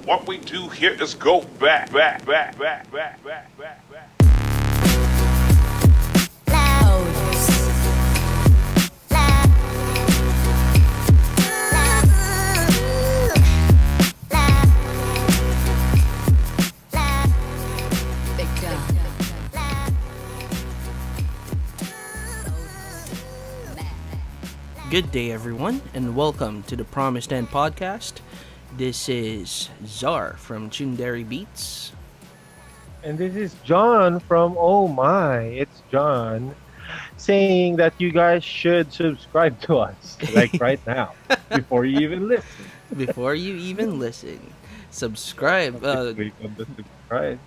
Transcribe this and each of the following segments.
What we do here is go back, back, back, back, back, back, back, back. Good day, everyone, and welcome to the Promised End podcast. This is Czar from Chundari Beats. And this is John from Oh My. It's John saying that you guys should subscribe to us, like right now, before you even listen. Before you even listen, subscribe. Click on the subscribe.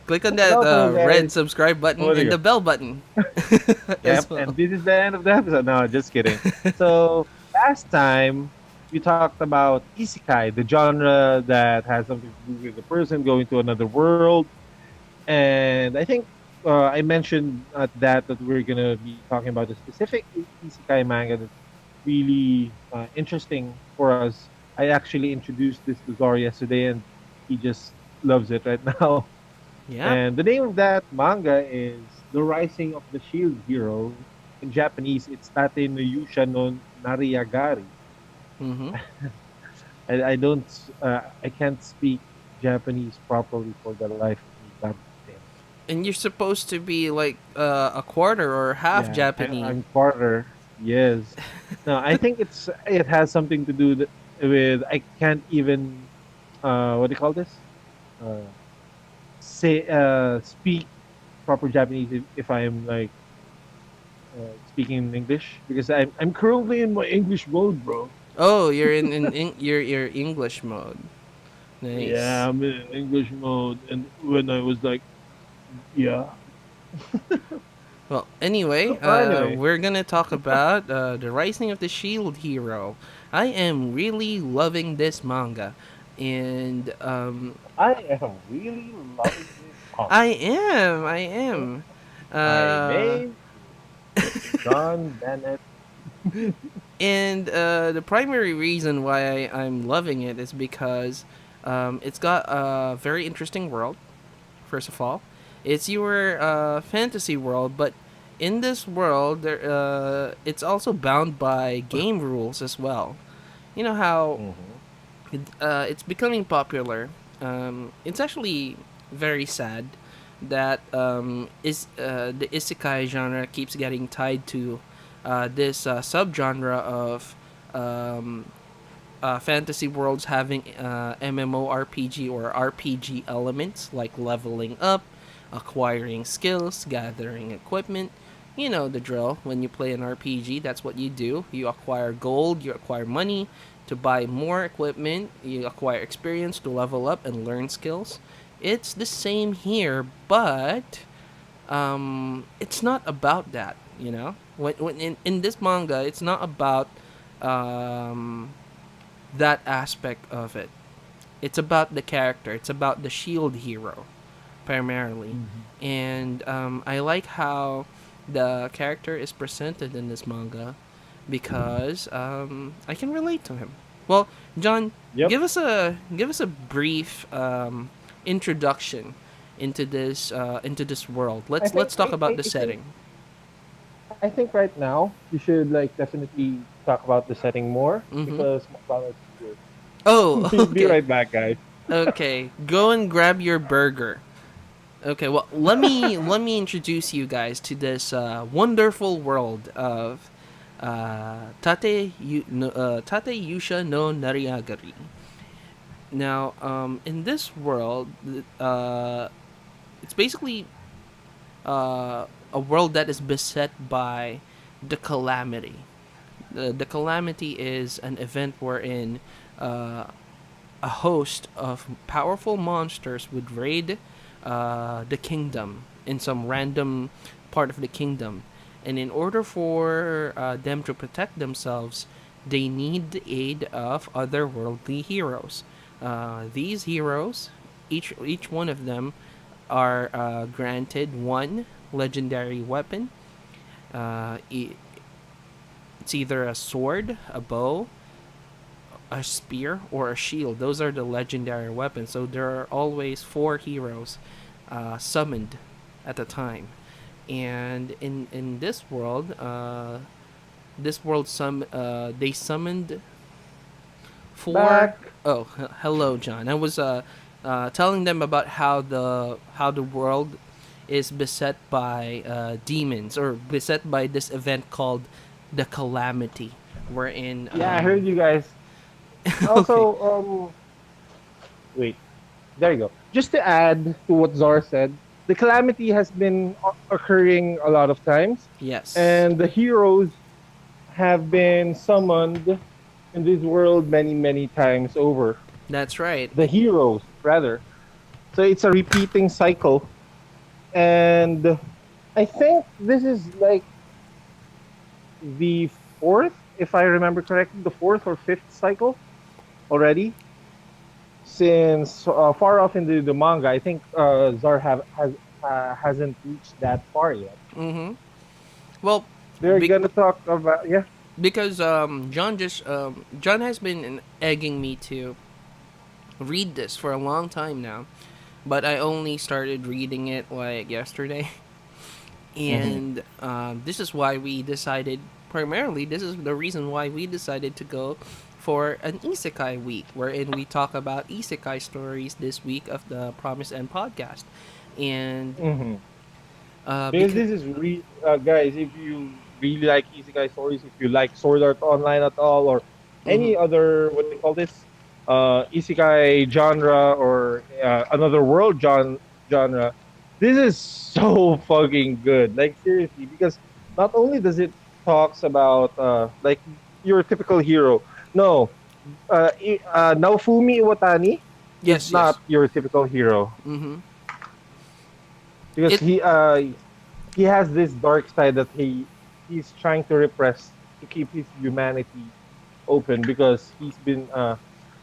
Click on that Also, guys, red subscribe button over and here. the bell button. as Yep, well. and this is the end of the episode. No, just kidding. So, last time, we talked about Isekai, the genre that has something to do with a person going to another world. And I think I mentioned at that we're going to be talking about a specific Isekai manga that's really interesting for us. I actually introduced this to Zor yesterday, and he just loves it right now. Yeah. And the name of that manga is The Rising of the Shield Hero. In Japanese, it's Tate no Yuusha no Nariagari. Mm-hmm. I don't, I can't speak Japanese properly for the life of me. God damn. And you're supposed to be like a quarter or half Yeah, Japanese. I'm quarter. Yes. No, I think it has something to do with I can't even what do you call this? Uh, say speak proper Japanese if I'm like speaking in English because I'm currently in my English mode, bro. Oh, you're in your English mode. Nice. Yeah, I'm in English mode, and when I was like, yeah. Well, anyway, Anyway, we're gonna talk about the Rising of the Shield Hero. I am really loving this manga, and I am really loving this comic. I am. My Uh, name is John Bennett. and the primary reason why I'm loving it is because it's got a very interesting world. First of all, it's your fantasy world, but in this world, it's also bound by game rules as well. You know how Mhm. it's becoming popular. It's actually very sad that the isekai genre keeps getting tied to this subgenre of um, fantasy worlds having MMORPG or RPG elements like leveling up, acquiring skills, gathering equipment. You know the drill. When you play an RPG, that's what you do. You acquire gold, you acquire money to buy more equipment, you acquire experience to level up and learn skills. It's the same here, but it's not about that, you know? When in this manga, it's not about um, that aspect of it. It's about the character. It's about the shield hero, primarily. Mhm. And I like how the character is presented in this manga because I can relate to him. Well, John, Yep. give us a brief introduction into this world. I think Let's talk about the I think setting. I think right now you should like definitely talk about the setting more Mm-hmm. because McDonald's is Oh, good. Be okay, right back, guys. okay. Go and grab your burger. Okay, well, let me introduce you guys to this wonderful world of Tate Yuusha no Nariagari. Now, in this world, it's basically a world that is beset by the calamity. The calamity is an event wherein uh, a host of powerful monsters would raid the kingdom in some random part of the kingdom. And in order for them to protect themselves, they need the aid of otherworldly heroes. These heroes, each one of them, are granted one legendary weapon. It's either a sword, a bow, a spear or a shield. Those are the legendary weapons. So there are always four heroes summoned at the time. And in this world, they summoned four. Back. Oh, hello, John. I was telling them about how the world is beset by demons, or beset by this event called the Calamity, wherein Yeah, I heard you guys. okay. Also, wait, there you go. Just to add to what Zar said, the calamity has been occurring a lot of times, Yes, and the heroes have been summoned in this world many, many times over. that's right. The heroes, rather. So it's a repeating cycle. And I think this is like the fourth, if I remember correctly, the fourth or fifth cycle already. Since far off into the manga, I think Zar hasn't reached that far yet. Mm-hmm. Well, They're be- gonna talk about, yeah. because John has been egging me to read this for a long time now, but I only started reading it like yesterday. Hmm. And this is why we decided, primarily this is the reason why we decided to go for an isekai week, wherein we talk about isekai stories this week of the Promise End podcast. And Hmm. Because because this is guys, if you really like isekai stories, if you like Sword Art Online at all, or mm-hmm, any other, what they call this, isekai genre, or another world genre, this is so fucking good. Like, seriously, because not only does it talks about like your typical hero. No, Naofumi Iwatani is yes, not yes, your typical hero, mm-hmm, because it he has this dark side that he's trying to repress to keep his humanity open, because he's been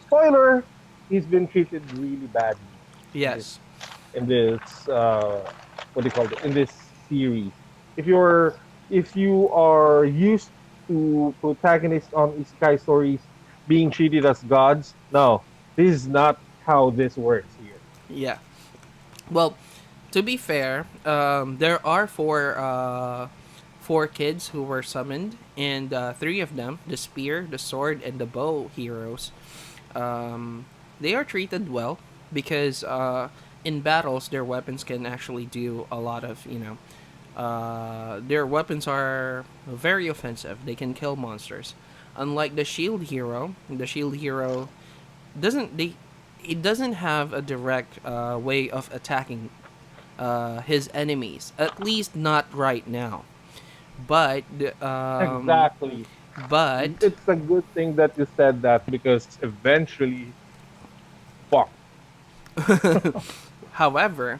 spoiler, he's been treated really badly in this yes, in this what do you call it, in this series. If you are used to protagonists on isekai stories being treated as gods, no, this is not how this works here. yeah. Well, to be fair, there are four kids who were summoned, and three of them, the spear, the sword, and the bow heroes, they are treated well because in battles their weapons can actually do a lot of their weapons are very offensive. They can kill monsters. Unlike the shield hero doesn't they it doesn't have a direct way of attacking his enemies. At least not right now. But Exactly. but It's a good thing that you said that, because eventually, fuck. however,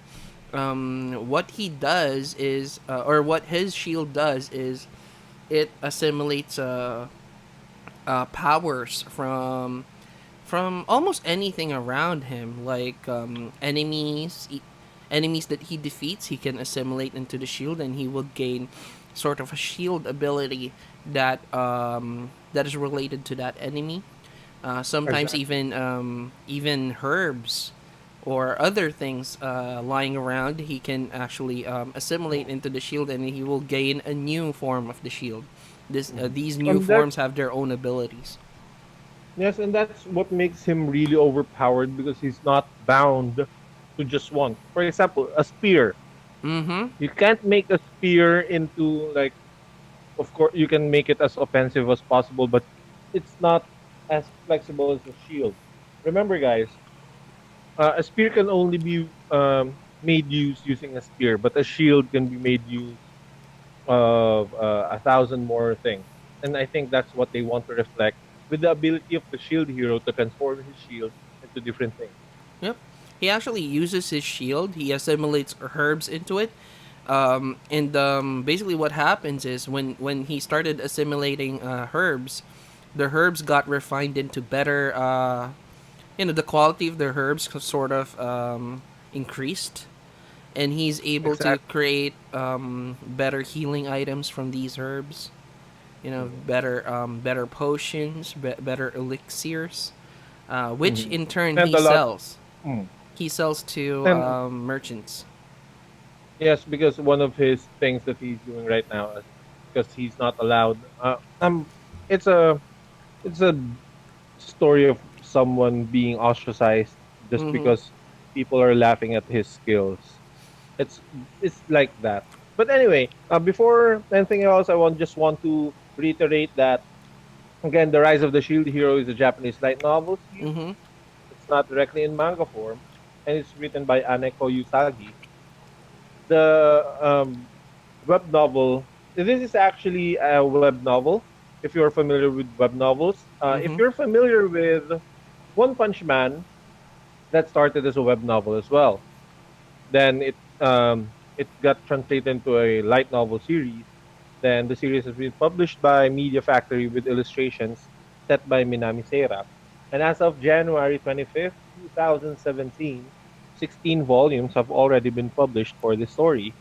what he does is, or what his shield does is, it assimilates powers from almost anything around him, like enemies that he defeats. He can assimilate into the shield, and he will gain sort of a shield ability that is related to that enemy. Sometimes Exactly. even herbs or other things lying around, he can actually assimilate into the shield, and he will gain a new form of the shield. Mhm. These new And that's forms have their own abilities. Yes, and that's what makes him really overpowered, because he's not bound to just one. For example, a spear. Mm-hmm. You can't make a spear into, like, of course you can make it as offensive as possible, but it's not as flexible as a shield. Remember, guys, a spear can only be made use using a spear, but a shield can be made use of a thousand more things. And I think that's what they want to reflect with the ability of the shield hero to transform his shield into different things. Yep. He actually uses his shield. He assimilates herbs into it. And basically, what happens is when he started assimilating herbs, the herbs got refined into better. The quality of the herbs sort of increased, and he's able to Exactly. create better healing items from these herbs. better potions, better elixirs, which Mhm. in turn And he a lot. sells. Mm. He sells to And merchants. yes, because one of his things that he's doing right now is because he's not allowed. It's a it's a story of someone being ostracized just Mm-hmm. because people are laughing at his skills. It's it's like that. But anyway, before anything else, I just want to reiterate that again, the Rise of the Shield Hero is a Japanese light novel series. Mm-hmm. It's not directly in manga form, and it's written by Aneko Yusagi. The web novel. This is actually a web novel. If you're familiar with web novels, if Mm-hmm. you're familiar with One Punch Man, that started as a web novel as well. Then it got translated into a light novel series. Then the series has been published by Media Factory with illustrations set by Minami Seira. And as of January 25th, 2017, 16 volumes have already been published for this story.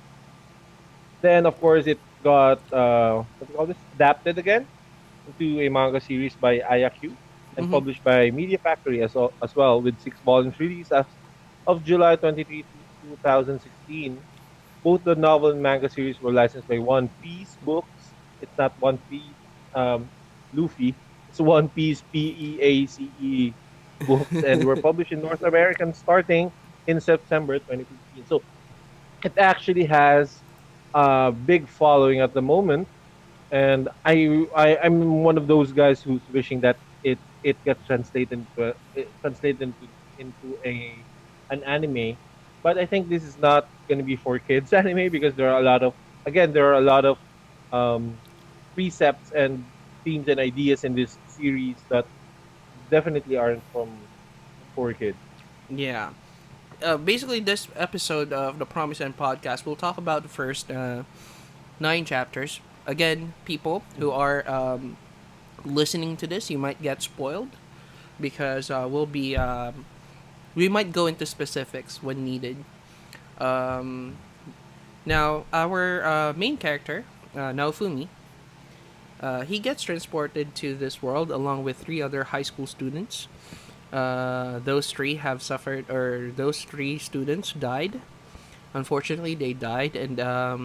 Then, of course, it got what do you call this? Adapted again into a manga series by Ayaku and Mm-hmm. published by Media Factory as well, with 6 volumes released as of July 23, 2016. Both the novel and manga series were licensed by One Piece Books. It's not One Piece Luffy. It's One Piece PEACE Books, and were published in North America starting in September 2015. So it actually has a big following at the moment, and I'm one of those guys who's wishing that it gets translated into a an anime. But I think this is not going to be for kids anime because there are a lot of um, precepts and themes and ideas in this series that definitely aren't from for kids. Yeah. Basically, this episode of the Promise End podcast, we'll talk about the first 9 chapters. Again, people who Mhm. are listening to this, you might get spoiled because we might go into specifics when needed. Um, Now, our main character, Naofumi, he gets transported to this world along with 3 other high school students. Those three have suffered, or those 3 students died. Unfortunately, they died, and uh,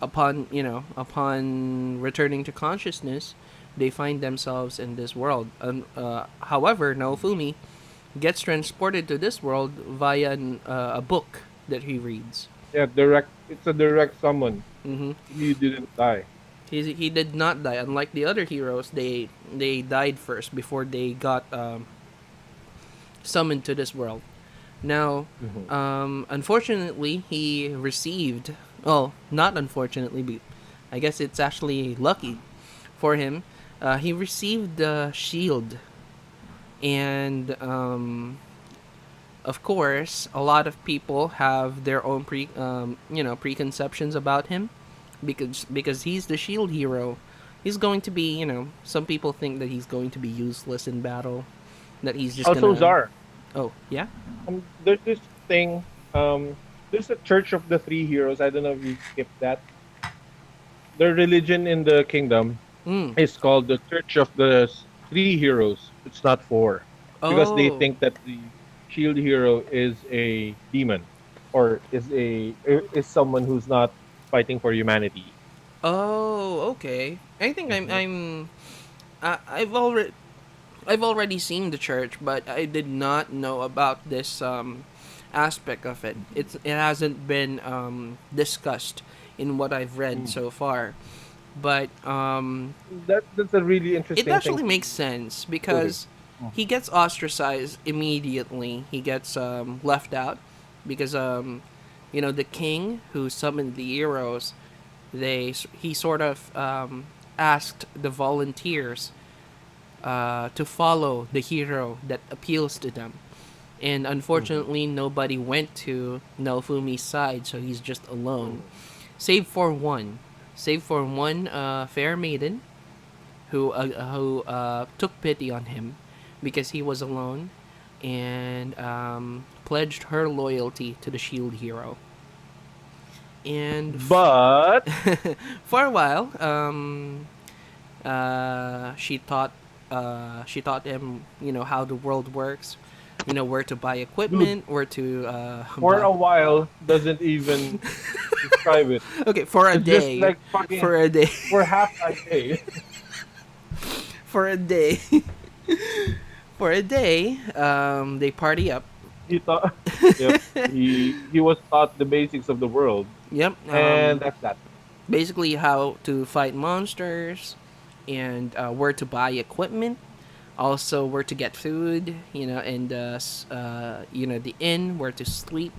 upon returning to consciousness, they find themselves in this world. However, Naofumi gets transported to this world via a book that he reads. Yeah, direct. It's a direct summon. Mm-hmm. You didn't die. He did not die. Unlike the other heroes, they died first before they got summoned to this world. Now, Mhm. unfortunately, he received. Oh, not unfortunately, but I guess it's actually lucky for him. He received the shield, and of course, a lot of people have their own preconceptions about him, because he's the shield hero. He's going to be, some people think that he's going to be useless in battle, that he's just Also, gonna. Czar. Oh, yeah. There's this thing. There's a Church of the Three Heroes. I don't know if you skipped that. The religion in the kingdom Mm. is called the Church of the Three Heroes. It's not four, because they Oh. think that the shield hero is a demon, or is someone who's not fighting for humanity. Oh, okay. I think Mhm. I, I've already seen the church, but I did not know about this aspect of it. It hasn't been discussed in what I've read Mm. so far. But That's a really it interesting thing actually to makes sense notice. because Mhm. he gets ostracized immediately. He gets left out because the king who summoned the heroes, he sort of asked the volunteers to follow the hero that appeals to them. And Mhm. unfortunately, nobody went to Naofumi's side, so he's just alone. Mhm. Save for one. Save for one fair maiden who took pity on him because he was alone and pledged her loyalty to the shield hero. And But for a while, she taught him, how the world works, where to buy dude, equipment, where to for buy. a while doesn't even describe it. Okay, for a It's just day, like fucking for a day, for half a day. for a day, for a day, they party up. He thought, yep, he was taught the basics of the world, Yep. and that's that. Basically, how to fight monsters, and where to buy equipment, also where to get food, and the inn where to sleep,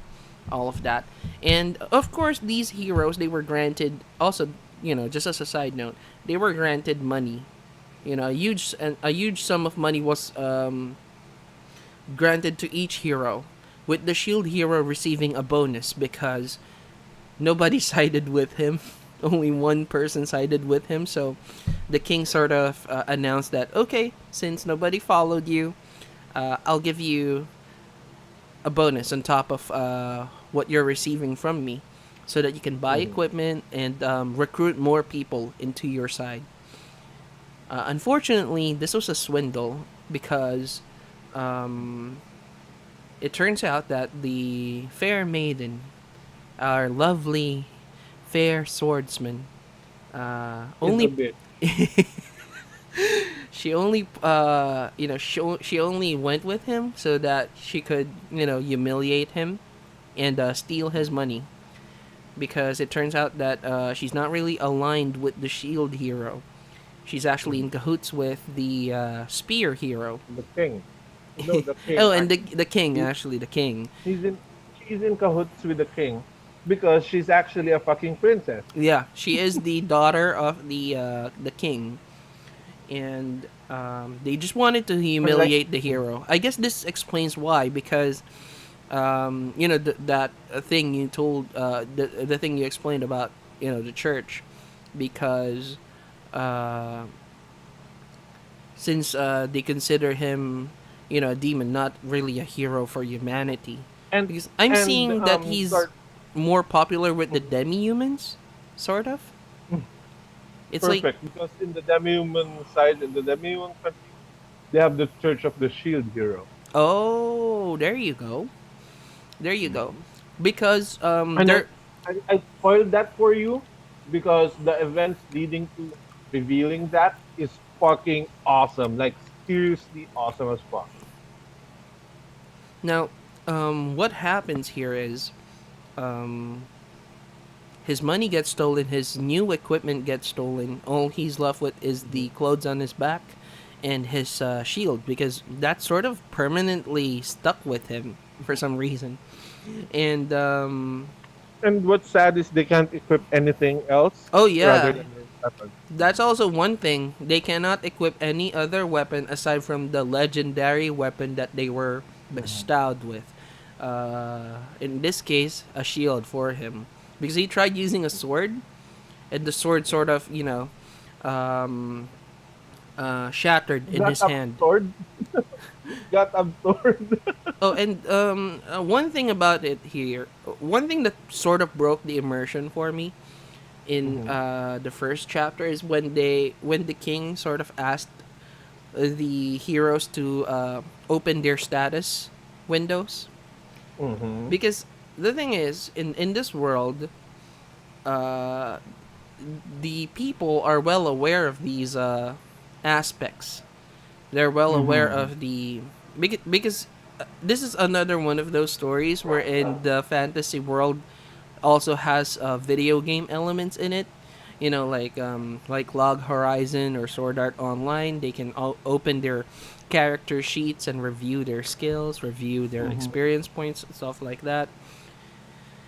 all of that. And of course, these heroes, they were granted also, just as a side note, they were granted money. A huge sum of money was granted to each hero, with the shield hero receiving a bonus because nobody sided with him. Only one person sided with him, so the king sort of announced that, okay, since nobody followed you, I'll give you a bonus on top of what you're receiving from me, so that you can buy Mhm. equipment and recruit more people into your side. Unfortunately, this was a swindle because um, it turns out that the fair maiden, our lovely fair swordsman, Is a only bit. she only she only went with him so that she could humiliate him and steal his money, because it turns out that she's not really aligned with the shield hero. She's actually in Mhm. cahoots with the spear hero. The king. No, the king. Oh, and the king, He, actually, the king. he's in. She's in cahoots with the king because she's actually a fucking princess. Yeah, she is the daughter of the king, and they just wanted to Unlike, humiliate the hero. I guess this explains why, because that thing you told, the thing you explained about the church, because uh, since they consider him a demon, not really a hero for humanity. and Because I'm and seeing that he's Zart, more popular with the demi-humans, sort of. It's like, perfect because in the demi-human side, in the demi-human country, they have the Church of the Shield Hero. oh, there you go, there you go, Mhm. because I know. there. I spoiled that for you because the events leading to revealing that is fucking awesome. Like seriously awesome as fuck. Now, what happens here is, um, his money gets stolen, his new equipment gets stolen. All he's left with is the clothes on his back and his shield, because that's sort of permanently stuck with him for some reason. And And what's sad is they can't equip anything else oh rather yeah, than their weapons. that's also one thing. They cannot equip any other weapon aside from the legendary weapon that they were Mhm. bestowed with. In this case, a shield for him, because he tried using a sword, and the sword sort of um, shattered in Got his hand. absorbed. Got absorbed. Oh, and one thing about it here, one thing that sort of broke the immersion for me in Mhm. the first chapter is when the king sort of asked the heroes to open their status windows, Mhm. because the thing is, in this world, uh, the people are well aware of these aspects. They're well aware Mhm. of the, because this is another one of those stories wherein the fantasy world also has video game elements in it. Like Log Horizon or Sword Art Online. They can open their character sheets and review their skills, review their Mhm. experience points, stuff like that.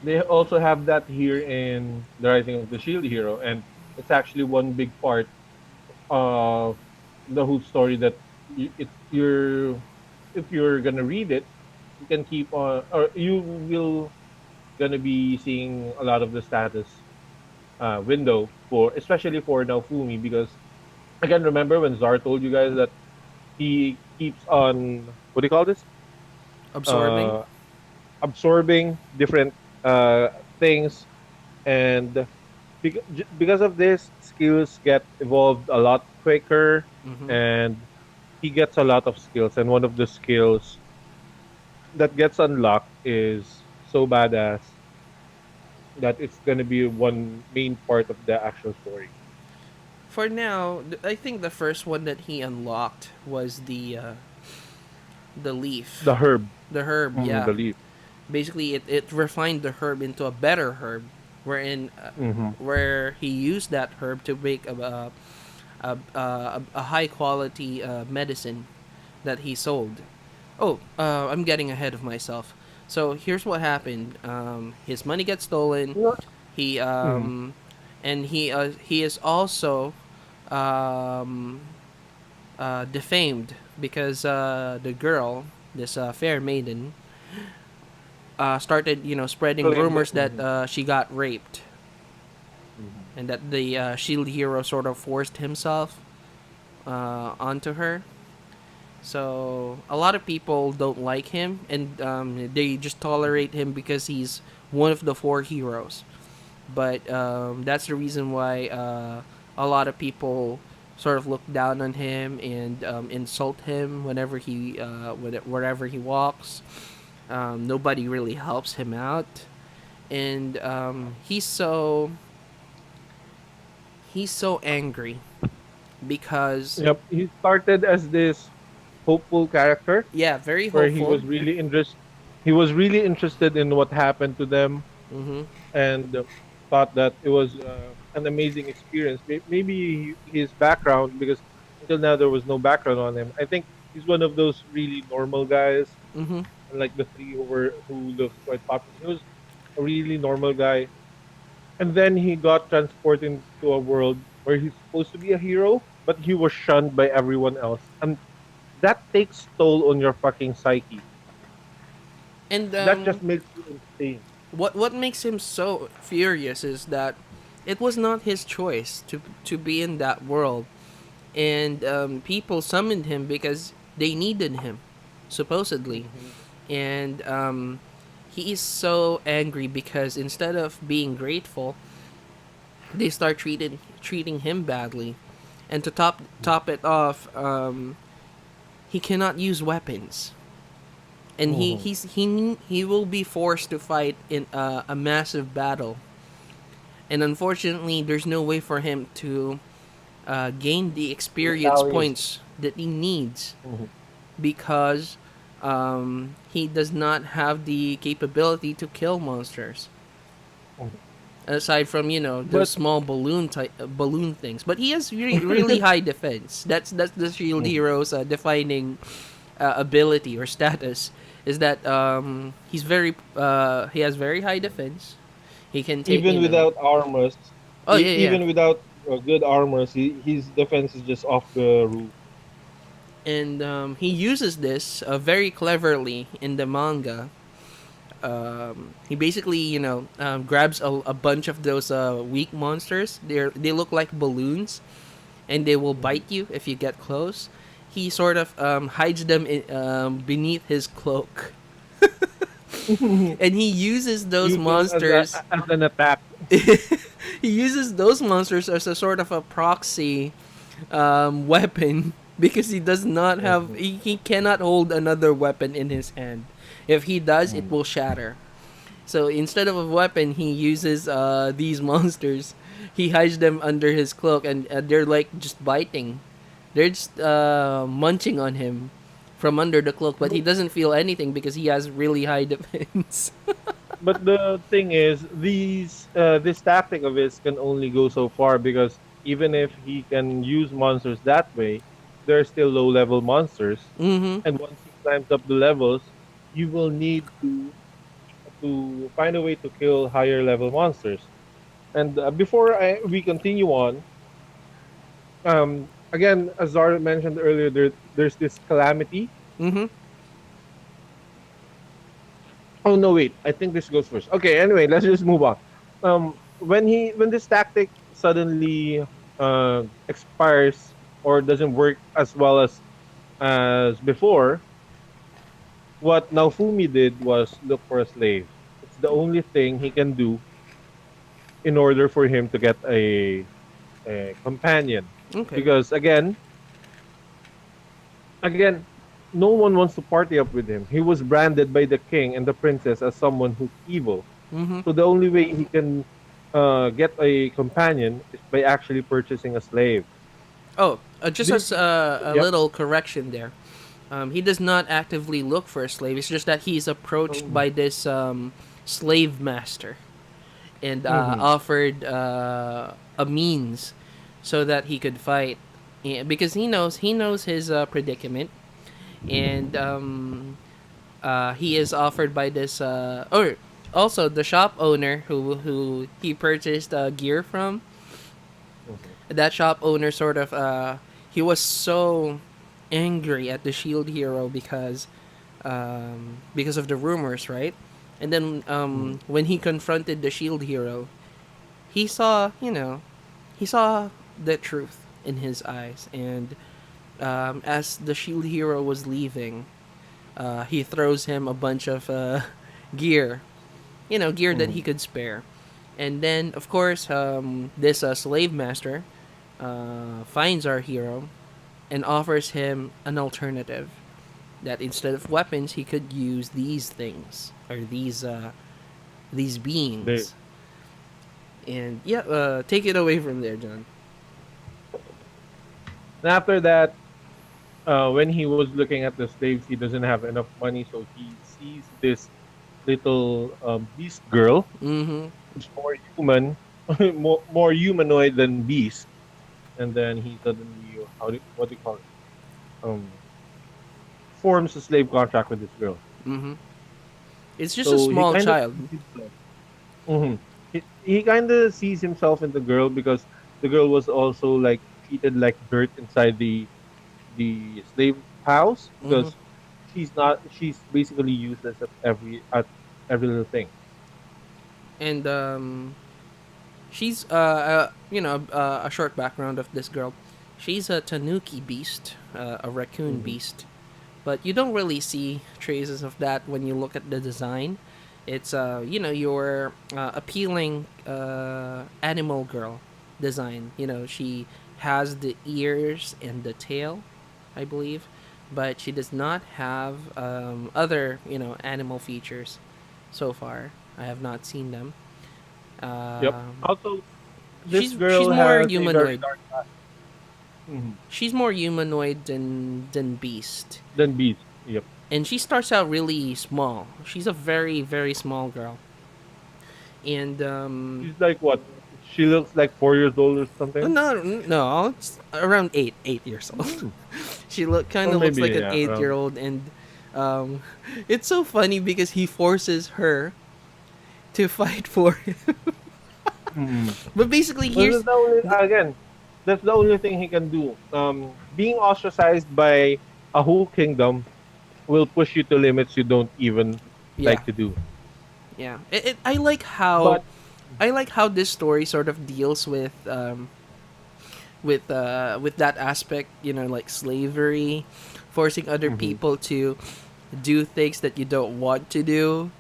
They also have that here in the Rising of the Shield Hero, and it's actually one big part of the whole story that you're if you're gonna read it, you can keep on or you will gonna be seeing a lot of the status window for especially for Naofumi because I can remember when Zar told you guys that he keeps on what do you call this? Absorbing. Uh, absorbing different uh things and because of this, skills get evolved a lot quicker, Mm-hmm. and he gets a lot of skills. And one of the skills that gets unlocked is so badass that it's gonna be one main part of the actual story. For now, I think the first one that he unlocked was the The leaf, herb, the herb. the Yeah, leaf. basically it refined the herb into a better herb, Mm-hmm. where he used that herb to make a high quality medicine that he sold. Oh, I'm getting ahead of myself. So here's what happened. His money gets stolen. He Mm-hmm. he is also um, defamed because the girl, this fair maiden, started spreading Claim that. rumors that she got raped, Mhm. and that the shield hero sort of forced himself onto her. So a lot of people don't like him, and they just tolerate him because he's one of the four heroes. But that's the reason why a lot of people sort of look down on him and insult him wherever he walks. Nobody really helps him out, and he's so angry because Yep, he started as this hopeful character yeah, very where he hopeful. was really he was really interested in what happened to them, Mm-hmm. and thought that it was an amazing experience. Maybe his background, because until now there was no background on him. I think he's one of those really normal guys, Mm-hmm. unlike the three who looked quite popular. He was a really normal guy, and then he got transported into a world where he's supposed to be a hero, but he was shunned by everyone else, and that takes toll on your fucking psyche. And That just makes you insane. what makes him so furious is that it was not his choice to be in that world, and people summoned him because they needed him, supposedly, Mhm. and he is so angry because instead of being grateful, they start treating him badly, and to top it off, he cannot use weapons, and Mhm. he will be forced to fight in a massive battle, and unfortunately, there's no way for him to gain the experience Retaliation. points that he needs Mhm. because he does not have the capability to kill monsters. Mhm. Aside from those But small balloon things, but he has really high defense. That's the shield Mhm. hero's defining ability or status, is that he has very high defense. He can take even without armors, oh yeah, yeah. even without good armors, his defense is just off the roof. And he uses this very cleverly in the manga. He basically grabs a bunch of those weak monsters. They look like balloons, and they will Mhm. bite you if you get close. He sort of hides them beneath his cloak, and he uses those Use them monsters. as an attack. He uses those monsters as a sort of a proxy weapon because he does not have Mhm. he cannot hold another weapon in his hand. If he does, it Mhm. will shatter. So instead of a weapon, he uses these monsters. He hides them under his cloak, and they're like just biting. They're just munching on him from under the cloak, but he But, doesn't feel anything because he has really high defense. but the thing is, this tactic of his can only go so far, because even if he can use monsters that way, they're still low level monsters, Mm-hmm. and once he climbs up the levels, you will need to find a way to kill higher level monsters. And we continue on, again, as Zara mentioned earlier, there's this calamity. Mm-hmm. Oh no, wait, I think this goes first. Okay, anyway, let's just move on. When this tactic suddenly expires or doesn't work as well as before, what Naofumi did was look for a slave. It's the only thing he can do in order for him to get a companion. Okay. Because again, no one wants to party up with him. He was branded by the king and the princess as someone who's evil. Mm-hmm. So the only way he can get a companion is by actually purchasing a slave. Oh, just This, as a yep. little correction there. He does not actively look for a slave. It's just that he's approached Mm-hmm. by this slave master and Mm-hmm. offered a means so that he could fight. Because he knows his predicament, and he is offered by this or also the shop owner who he purchased gear from. Mm-hmm. That shop owner sort of he was so angry at the shield hero because of the rumors, right? And then Mm-hmm. when he confronted the shield hero, he saw, he saw the truth in his eyes. And as the shield hero was leaving, he throws him a bunch of gear, gear that he Mm-hmm. could spare. And then, of course, this slave master finds our hero and offers him an alternative, that instead of weapons, he could use these things, or these They, beings. And yeah, take it away from there, John. and after that, when he was looking at the slaves, he doesn't have enough money, so he sees this little beast girl Mm-hmm. who's more human, more humanoid than beast. And then he suddenly, what do you call it? Um, forms a slave contract with this girl. Mm-hmm. It's just a So he small kind of child. sees himself. Mhm. He kind of sees himself in the girl because the girl was also like treated like dirt inside the slave house Mm-hmm. because she's basically useless at every little thing. And she's a short background of this girl. She's a tanuki beast, a raccoon Hmm. beast, but you don't really see traces of that when you look at the design. It's your appealing animal girl design. She has the ears and the tail, I believe, but she does not have other animal features. So far, I have not seen them. Yep. Um, Also, this she's girl more has a very humanoid. dark past. Hmm. She's more humanoid than beast, Than beast. Yep. and she starts out really small. She's a very very small girl, and She's like what? She looks like 4 years old or something. no, it's around 8 years old. Hmm. She kind Or of looks maybe like an yeah, eight-year around. old, and um, it's so funny because he forces her to fight for him. Hmm. But basically, Well, that's here's the only, again, that's the only thing he can do. Being ostracized by a whole kingdom will push you to limits you don't even yeah, like to do. yeah. I like how But this story sort of deals with that aspect, like slavery, forcing other hmm people to do things that you don't want to do,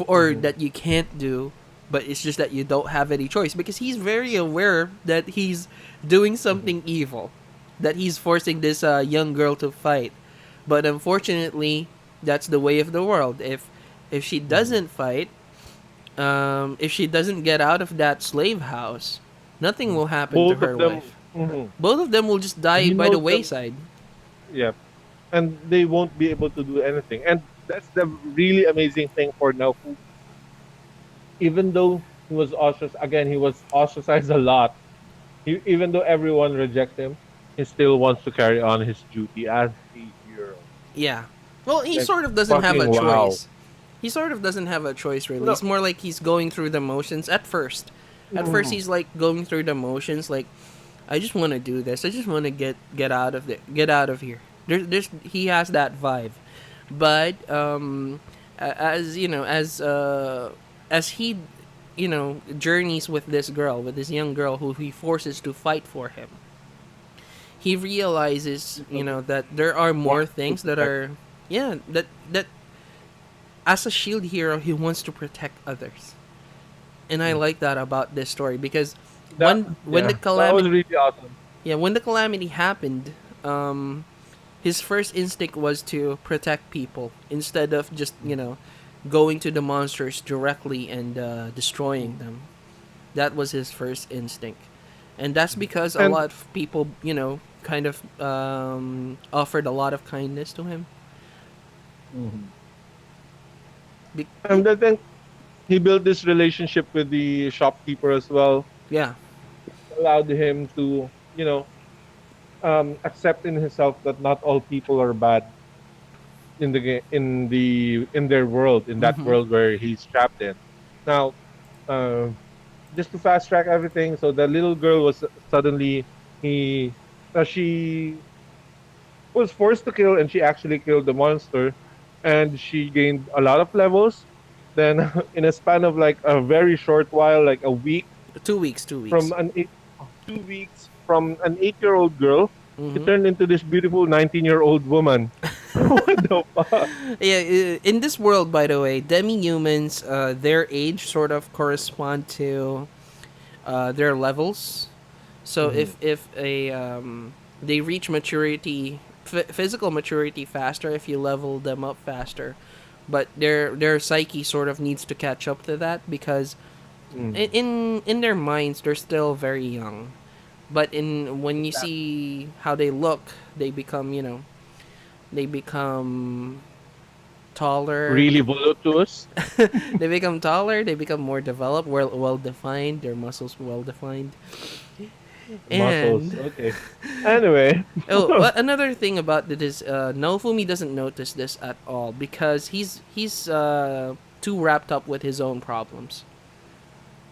or hmm that you can't do, but it's just that you don't have any choice, because he's very aware that he's doing hmm something evil, that he's forcing this young girl to fight. But unfortunately, that's the way of the world. If she hmm doesn't fight, if she doesn't get out of that slave house, nothing will happen to both of her them, life. hmm Both of them will just die he by the knows them, wayside. yeah, and they won't be able to do anything. And that's the really amazing thing for Naofu. Even though he was ostracized, again, he was ostracized a lot. Even though everyone rejects him, he still wants to carry on his duty as a hero. Yeah. Well, he Like sort of doesn't have a fucking wow. choice. He sort of doesn't have a choice, really. No. It's more like he's going through the motions at first. At first, Mhm. he's like going through the motions, like, I just want to do this. I just want to get out of get out of here. There's he has that vibe, but as as he journeys with this girl, with this young girl who he forces to fight for him, he realizes, that there are more Wants to things that protect. are, yeah, that as a shield hero, he wants to protect others. And I like that about this story because That when the that was calamity really awesome. when the calamity happened, his first instinct was to protect people instead of just going to the monsters directly and destroying them. That was his first instinct, and that's because a And lot of people kind of offered a lot of kindness to him. Mhm. Be- and I think he built this relationship with the shopkeeper as well, yeah. allowed him to, accept in himself that not all people are bad in their world, in that Mm-hmm. world where he's trapped in. Now, uh, just to fast track everything, so the little girl was suddenly he she was forced to kill, and she actually killed the monster, and she gained a lot of levels. Then, in a span of like a very short while, like a week, 2 weeks. 2 weeks. from 2 weeks from an 8-year-old girl, she Mm-hmm. turned into this beautiful 19-year-old woman. What the fuck? Yeah, in this world, by the way, demi-humans, their age sort of correspond to their levels. So Mhm. if a they reach maturity, physical maturity faster if you level them up faster, but their psyche sort of needs to catch up to that because Mm. in their minds they're still very young. But in when you Exactly. see how they look, they become they become taller. Really voluptuous They become taller. They become more developed, well defined. Their muscles well defined. muscles. And Okay. Anyway, another thing about it is Nofumi doesn't notice this at all because he's too wrapped up with his own problems.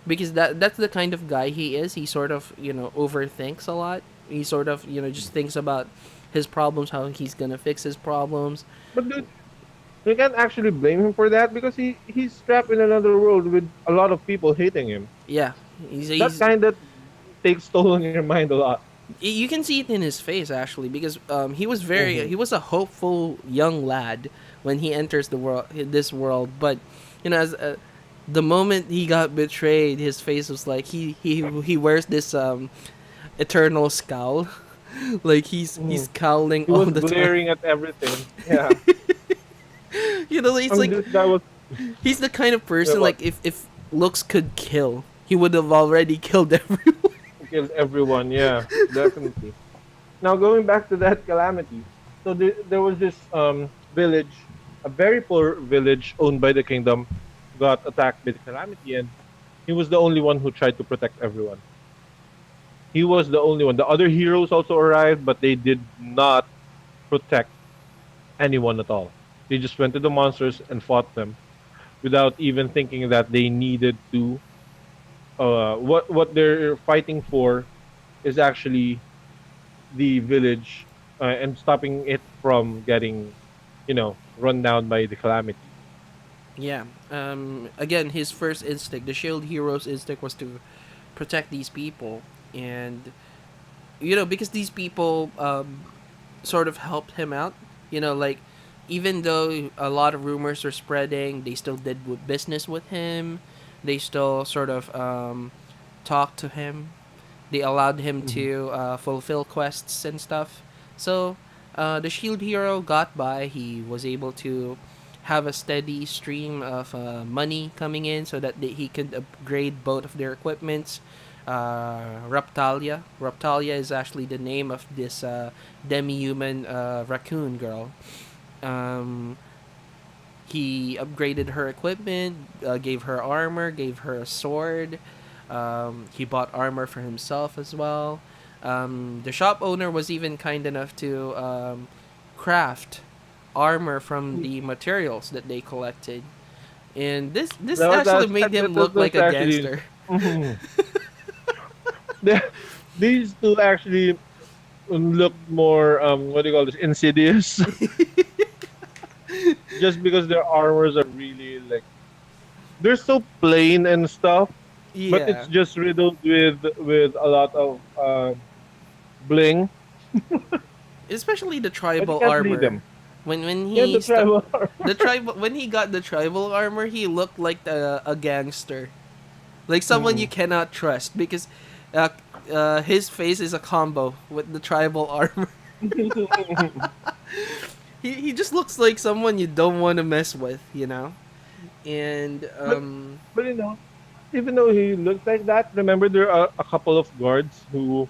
Because that's the kind of guy he is. He sort of overthinks a lot. He sort of just thinks about his problems, how he's gonna fix his problems. but dude, you can't actually blame him for that because he's trapped in another world with a lot of people hating him. Yeah, That he's kind of takes toll on your mind a lot. you can see it in his face actually because Hmm. he was a hopeful young lad when he enters this world, but as the moment he got betrayed, his face was like he wears this eternal scowl, like he's Hmm. scowling He all was the time. glaring at everything. Yeah, It's like that was he's the kind of that person what like if looks could kill, he would have already killed everyone. killed everyone. Yeah, definitely. Now going back to that calamity, so there was this village, a very poor village owned by the kingdom, got attacked by the calamity, and he was the only one who tried to protect everyone. He was the only one. The other heroes also arrived, but they did not protect anyone at all. They just went to the monsters and fought them without even thinking that they needed to. What they're fighting for is actually the village, and stopping it from getting, run down by the calamity. Yeah. Again, his first instinct, the Shield Hero's instinct, was to protect these people, and because these people sort of helped him out. Like even though a lot of rumors were spreading, they still did business with him. They still sort of talked to him. They allowed him Mhm. to fulfill quests and stuff. So the Shield Hero got by. He was able to have a steady stream of money coming in so that he could upgrade both of their equipments. Raptalia is actually the name of this demi-human raccoon girl. Um, he upgraded her equipment, gave her armor, gave her a sword. He bought armor for himself as well. The shop owner was even kind enough to craft armor from the materials that they collected, and this actually made him look like That's a actually. gangster. Mhm. They- These two actually look more, what do you call this, insidious, just because their armors are really like they're so plain and stuff, but it's Yeah, just riddled with a lot of bling. especially the But you tribal can't lead armor. them. When Yeah, the tribal the armor. tribal when he got the tribal armor, he looked like a gangster. like someone you Mm. cannot trust because uh, his face is a combo with the tribal armor. He just looks like someone you don't want to mess with, you know. And but but even though he looked like that, remember there are a couple of guards who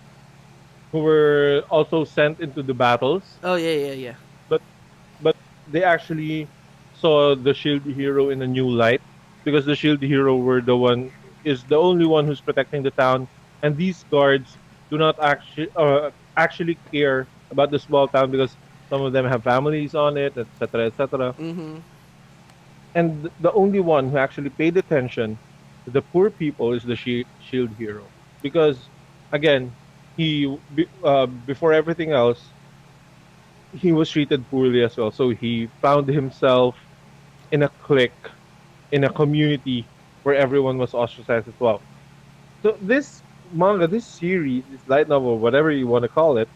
were also sent into the battles, oh yeah, yeah, yeah. but but they actually saw the shield hero in a new light because the shield hero were the one is the only one who's protecting the town, and these guards do not actually care about the small town because some of them have families on it, etc., etc. Mm-hmm. And the only one who actually paid attention to the poor people is the shield hero because again before everything else he was treated poorly as well, so he found himself in a clique, in a community where everyone was ostracized as well. So this manga, this series, this light novel, whatever you want to call it,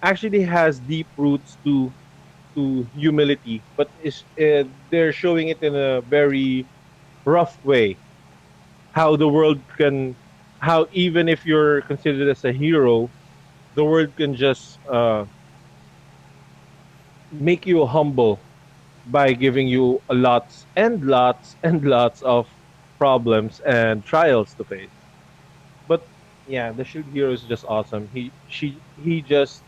actually has deep roots to humility, but they're showing it in a very rough way. How the world can, how even if you're considered as a hero, the world can just make you humble by giving you a lots and lots and lots of problems and trials to face. But yeah, the shield hero is just awesome. He just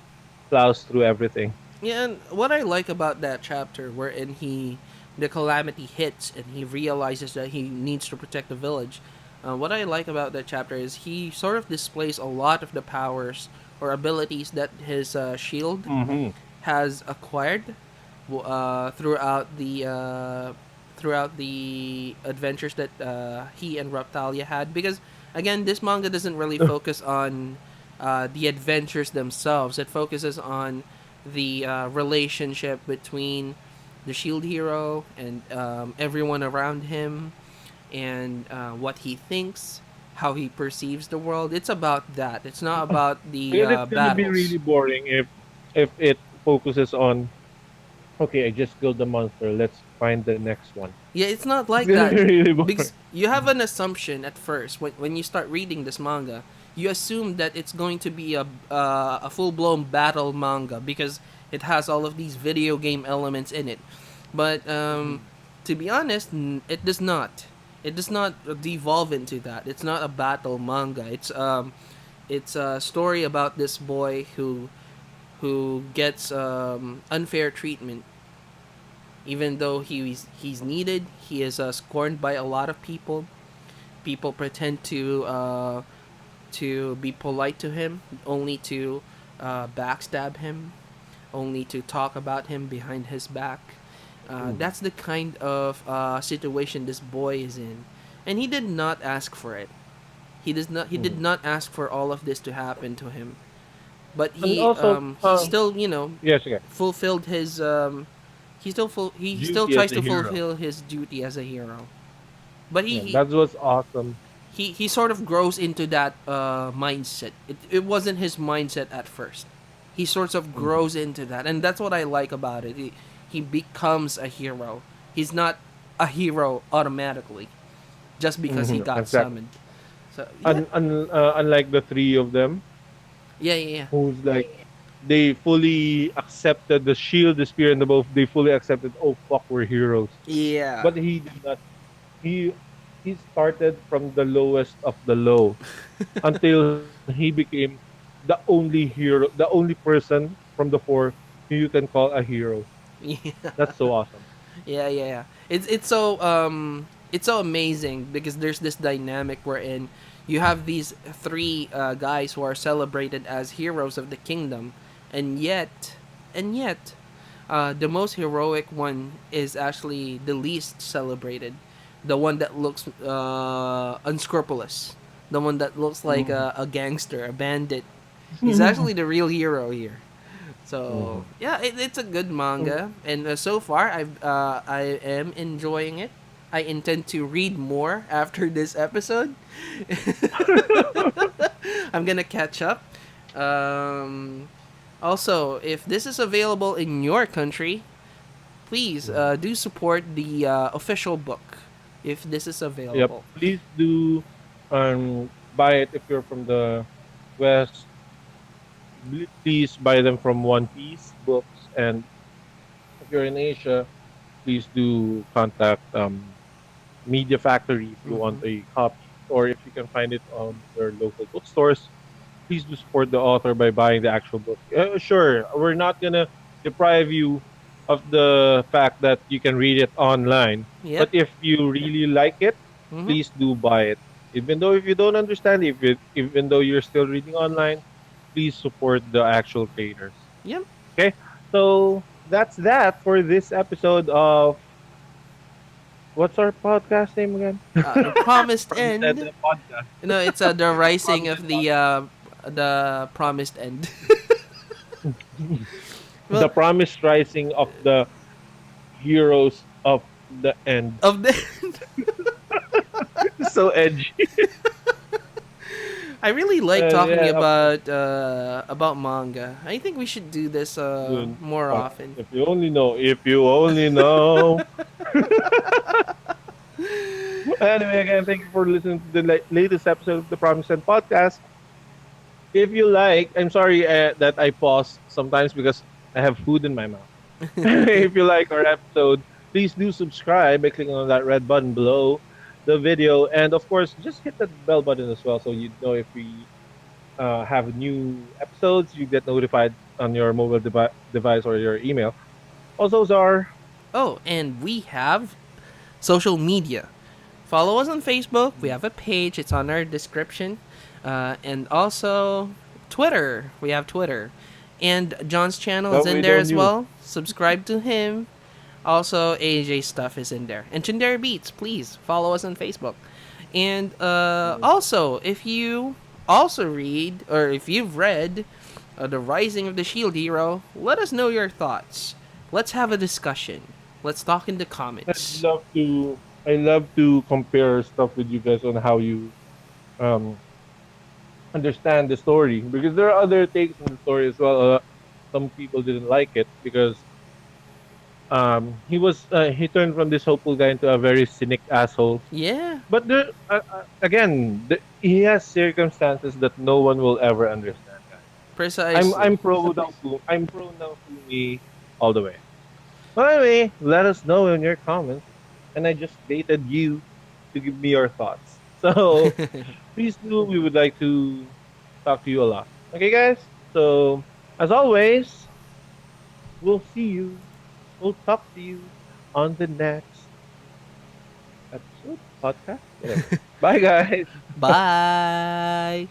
plows through everything. Yeah, and what I like about that chapter wherein the calamity hits and he realizes that he needs to protect the village. What I like about that chapter is he sort of displays a lot of the powers or abilities that his shield Hmm. has acquired throughout the adventures that he and Raptalia had. Because again, this manga doesn't really focus on the adventures themselves. It focuses on the relationship between the shield hero and everyone around him, and what he thinks, how he perceives the world. It's about that. It's not about the And it's gonna be battles. really boring if it focuses on okay, I just killed the monster. Let's find the next one. Yeah, it's not It's like gonna be that really boring. because you have an assumption at first when you start reading this manga. You assume that it's going to be a full blown battle manga because it has all of these video game elements in it. But to be honest, it does not. It does not devolve into that. It's not a battle manga. It's a story about this boy who gets unfair treatment. Even though he's needed, he is scorned by a lot of people. People pretend to be polite to him, only to backstab him, only to talk about him behind his back. Mhm. That's the kind of situation this boy is in, and he did not ask for it. He does not. He did Mhm. not ask for all of this to happen to him. But And also, he still yes, okay, fulfilled his he still duty as tries a to hero. fulfill his duty as a hero. But Yeah, that was awesome. he sort of grows into that mindset. It wasn't his mindset at first. He sort of Mhm. grows into that, and that's what I like about it. He becomes a hero. He's not a hero automatically just because he Mhm. got Exactly. summoned. So yeah, Unlike the three of them, yeah, yeah, yeah. who's like they fully accepted the shield, the spear, and the bow. They fully accepted. Oh fuck, we're heroes. Yeah. But he did not. He he started from the lowest of the low until he became the only hero, the only person from the four who you can call a hero. Yeah. That's so awesome. Yeah, yeah, yeah. It's so amazing because there's this dynamic wherein you have these three guys who are celebrated as heroes of the kingdom, and yet, the most heroic one is actually the least celebrated, the one that looks unscrupulous, the one that looks like Mhm. a gangster, a bandit. He's actually the real hero here. So Mhm. yeah, it's a good manga, and so far I am enjoying it. I intend to read more after this episode. I'm gonna catch up. Um, Also, if this is available in your country, please Mhm. do support the official book. if this is Yep. available. Please do buy it if you're from the West. Please buy them from One Piece books, and if you're in Asia, please do contact Media Factory if you want Hmm. a copy, or if you can find it on your local bookstores. Please do support the author by buying the actual book. Sure, we're not gonna deprive you of the fact that you can read it online, but Yep. if you really like it, Hmm. please do buy it. Even though if you don't understand, even though you're still reading online, please support the actual creators. Yep. Okay, so that's that for this episode of what's our podcast name again? The promised Promise and end. the podcast. No, it's the rising Promise of and podcast. the promised end. The Well, promised rising of the heroes of the end. of the So edgy. I really like talking Yeah, about manga. I think we should do this dude. more often. If you only know, if you only know. Anyway, again, thank you for listening to the latest episode of the Promise and Podcast. If you like, I'm sorry that I pause sometimes because I have food in my mouth. If you like our episode, please do subscribe by clicking on that red button below the video. And of course, just hit that bell button as well so you know if we have new episodes, you get notified on your mobile device or your email. Also, Czar, Oh, and we have social media. Follow us on Facebook. We have a page. It's on our description. And also Twitter. We have Twitter. And John's channel is that in way there don't as you. well. Subscribe to him. Also, AJ stuff is in there. And Chindera Beats, please follow us on Facebook. And also, if you also read, or if you've read The Rising of the Shield Hero, let us know your thoughts. Let's have a discussion. Let's talk in the I comments. love to I love to compare stuff with you guys on how you um understand the story because there are other takes on the story as well. Some people didn't like it because he turned from this hopeful guy into a very cynic asshole. Yeah, But again, he has circumstances that no one will ever understand, guys. precisely. I'm pro Naofumi all the way. But anyway, let us know in your comments, and I just baited you to give me your thoughts. So please do. We would like to talk to you a lot. Okay, guys. So as always, we'll see you. We'll talk to you on the next episode, podcast, whatever. Bye, guys. Bye.